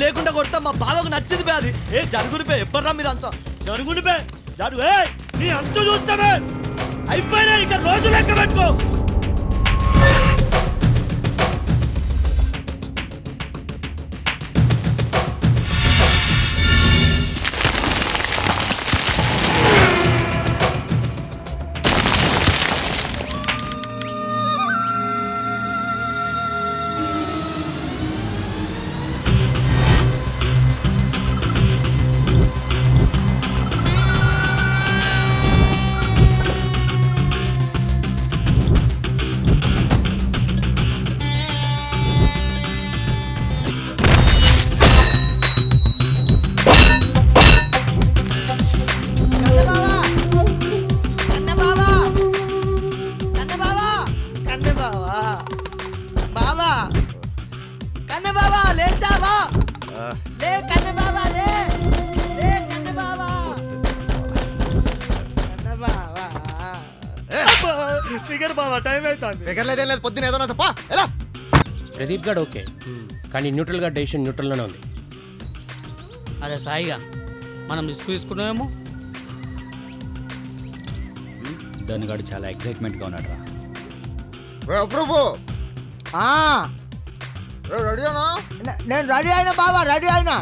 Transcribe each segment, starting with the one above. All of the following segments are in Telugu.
లేకుండా కొడతా మా బావకు నచ్చింది బే అది. జరుగుని పే ఎప్పరా మీరు అంతా జరుగుని పే జరుగు. నీ అంత చూస్తామే అయిపోయినా ఇక రోజు లెక్క పెట్టుకో. ప్రదీప్ గారు ఓకే, కానీ న్యూట్రల్ గా డెసిషన్ న్యూట్రల్ లోనే ఉంది. అరే సాయిగా మనం రిస్క్ తీసుకున్నామేమో. దానిగాడు చాలా ఎక్సైట్మెంట్ గా ఉన్నాడు రా. నేను రెడీ అయినా బావా, రెడీ అయినా.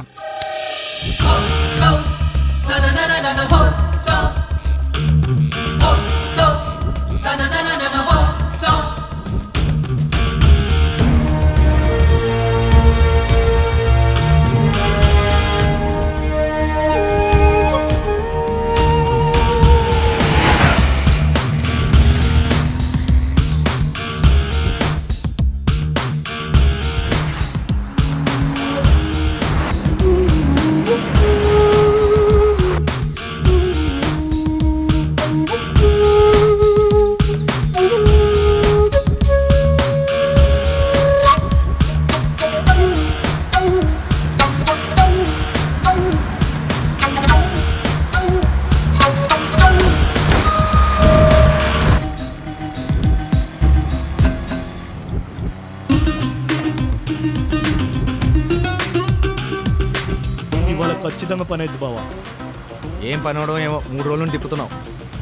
ఖచ్చితంగా పని అవుతుంది బావా. ఏం పని అవడం ఏమో 3 రోజులు తిప్పుతున్నావు.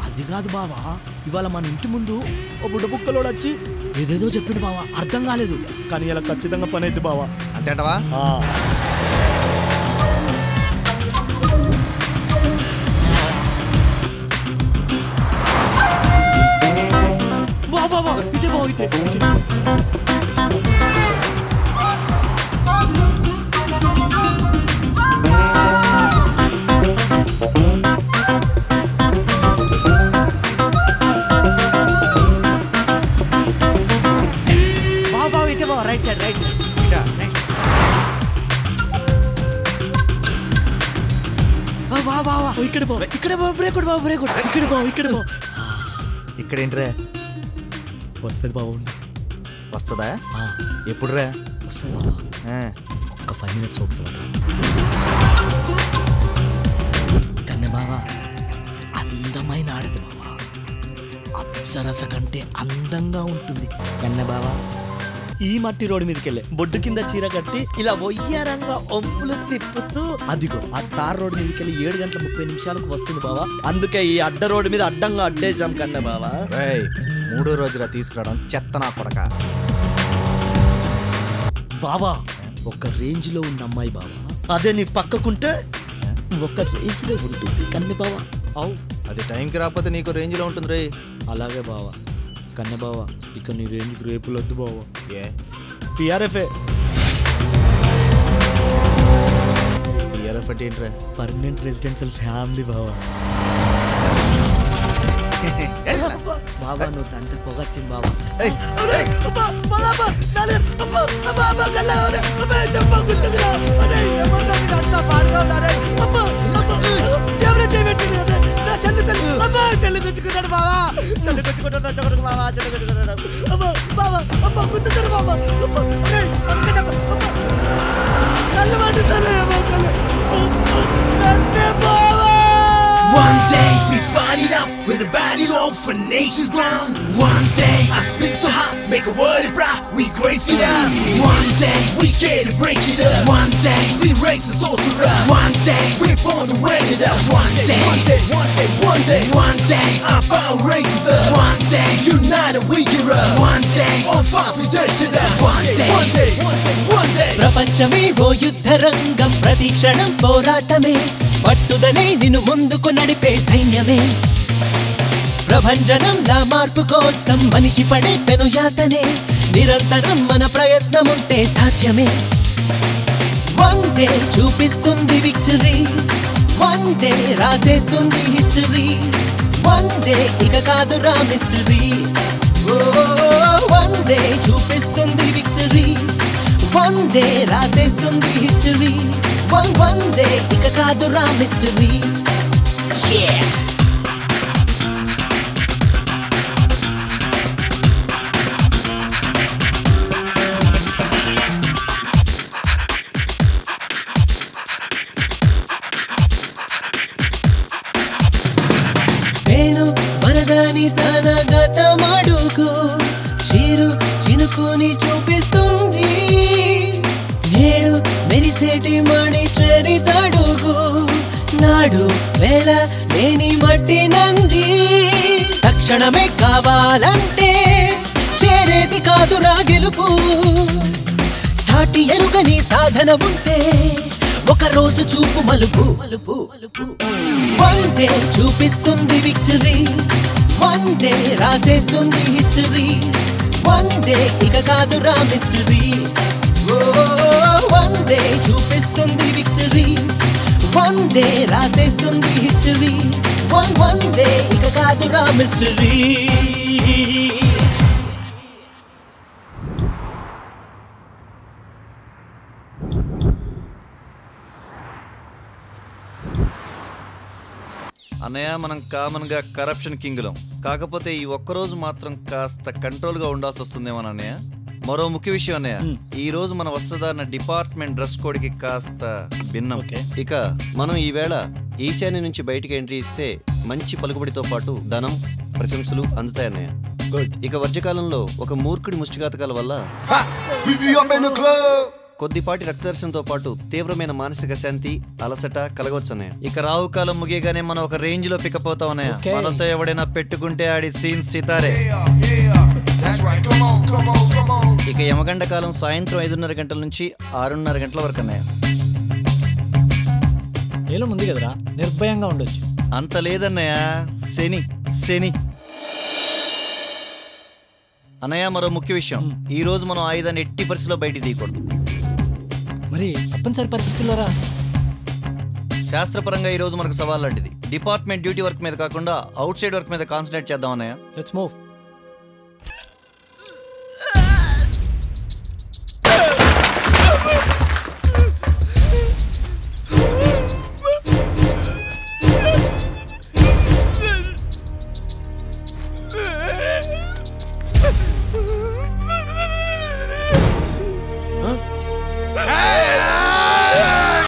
అది కాదు బావా, ఇవాళ మన ఇంటి ముందు ఓ బుడ్డ బుక్కలోడు వచ్చి ఏదేదో చెప్పిండు బావా, అర్థం కాలేదు. కానీ ఇలా ఖచ్చితంగా పని అవుతుంది బావా. అంతేంటవా? బావా ఇదే బావ ఇదే. రైట్ సైడ్ రైట్ సైడ్ ఇక్కడ బావ, ఇక్కడ బావ, బ్రేక్ బావ, బ్రేక్ ఇక్కడ బావ, ఇక్కడ బావ. ఇక్కడ ఏంట్రా? వస్తుంది బావ. వస్తుందా? ఎప్పుడు రా? వస్తుంది బావ. ఒక్క 5 minutes ఓకే కన్నె బావ. అందమైన ఆడది బావ, అప్సరస కంటే అందంగా ఉంటుంది కన్నె బావ. ఈ మట్టి రోడ్డు మీదకి వెళ్ళే బొడ్డు కింద చీర కట్టి ఇలా ఒయ్యారంగా ఒంపులు తిప్పుతూ అదిగో ఆ తార్ రోడ్డు మీదకి వెళ్ళి 7 గంటల 30 నిమిషాలకు వస్తుంది బావా. అందుకే ఈ అడ్డ రోడ్డు మీద అడ్డంగా అడ్డేసాం కన్నా బావా. 3వ రోజురా తీసుకురావడం, చెత్త నా కొడక బావా. ఒక రేంజ్ లో ఉన్న అమ్మాయి బావా, అదే నీ పక్కకుంటే ఒక రేంజ్ లో ఉంటుంది కన్నె బావా. అవు అది టైంకి రాకపోతే నీకు రేంజ్ లో ఉంటుంది రే. అలాగే బావా. కన్నె బావా, ఇక నీ రేంజ్ రేపులొద్దు బావా. ఏ PRF లైఫ్ అంటే ఏంట్రా? పర్మనెంట్ రెసిడెన్షియల్ ఫ్యామిలీ బావా. బాబా నువ్వు తండ్రి పొగొచ్చింది బాబా. One day we fight it out with a battle all for nation's ground. One day I spit so hot, make a word proud, we grace it up. One day we get to break it up. One day we raise the sorcerer. One day we're born to rain it up. One day, one day, one day, one day, one day our power raises up. One day united we get up. One day all five we touch it up. One day, one day, one day, one day. ప్రపంచమే ఓ యుద్ధ రంగం, ప్రతి క్షణం పోరాటమే, పట్టుదలే నిన్ను ముందుకు నడిపే సైన్యమే. ప్రభంజనంలా మార్పు కోసం మనిషి పడే పెనుయాతనే, నిరంతరం మన ప్రయత్నముంటే సాధ్యమే. వన్ డే చూపిస్తుంది విక్టరీ, వన్ డే రాసేస్తుంది హిస్టరీ, వన్ డే ఇక కాదురా మిస్టరీ. వన్ డే చూపిస్తుంది విక్టరీ, వన్ డే రాసేస్తుంది హిస్టరీ, వన్ డే ఇక కాదురా మిస్టరీ. నేను వరదాని తన గతమడుగు చీరు చినుకుని చూపిస్తుంది, నేడు మెరిసేటి మణి చరితడుగు, నాడు వేళ లేని మట్టి నంది. తక్షణమే కావాలంటే చేరేది కాదు నా గెలుపు, సాటి ఎరుగని సాధన ఉంటే ఒక రోజు చూపు మలుపు. వన్ డే చూపిస్తుంది విక్టరీ, వన్ డే రాసేస్తుంది హిస్టరీ, వన్ డే ఇక కాదురా మిస్టరీ. వన్ డే చూపిస్తుంది విక్టరీ, వన్ డే రాసేస్తుంది హిస్టరీ, వన్ డే ఇక కాదురా మిస్టరీ. అన్నయ్య మనం కామన్ గా కరప్షన్ కింగ్లం, కాకపోతే ఈ ఒక్కరోజు మాత్రం కాస్త కంట్రోల్ గా ఉండాల్సి వస్తుందేమో అన్నయ్య. మరో ముఖ్య విషయం అన్నయ్య, ఈ రోజు మన వస్త్రధారణ డిపార్ట్మెంట్ డ్రెస్ కోడ్ కి కాస్త భిన్నం. ఇక మనం ఈవేళ ఈశాన్య నుంచి బయటికి ఎంట్రీ ఇస్తే మంచి పలుకుబడితో పాటు ధనం ప్రశంసలు అందుతాయన్నయ్య. గుడ్. ఇక వర్జకాలంలో ఒక మూర్ఖుడి ముష్టిఘాతకాల వల్ల కొద్దిపాటి రక్తదర్శనంతో పాటు తీవ్రమైన మానసిక శాంతి అలసట కలగవచ్చన్నయ్య. ఇక రాహుకాలం ముగియగానే మనం ఒక రేంజ్ లో పికప్ అవుతాం అన్నయ్య. మనతో ఎవడైనా పెట్టుకుంటే ఆడి సీన్ సితారే. ఇక యమగండ కాలం సాయంత్రం 5:30 గంటల నుంచి 6:30 గంటల వరకు అన్నయ్య. నేను ముందు కదరా, నిర్భయంగా ఉండొచ్చు. అంత లేదన్నయ్య, శని శని అన్నయ్య. మరో ముఖ్య విషయం, ఈ రోజు మనం ఆయుధాన్ని ఎట్టి పరిస్థితిలో బయటికి తీయకూడదు. మరి తప్పనిసరి పరిస్థితుల్లోరా? శాస్త్రపరంగా ఈ రోజు మనకు సవాల్ లాంటిది. డిపార్ట్మెంట్ డ్యూటీ వర్క్ మీద కాకుండా అవుట్ సైడ్ వర్క్ మీద కాన్సన్ట్రేట్ చేద్దాం అన్నయ్య. Let's move.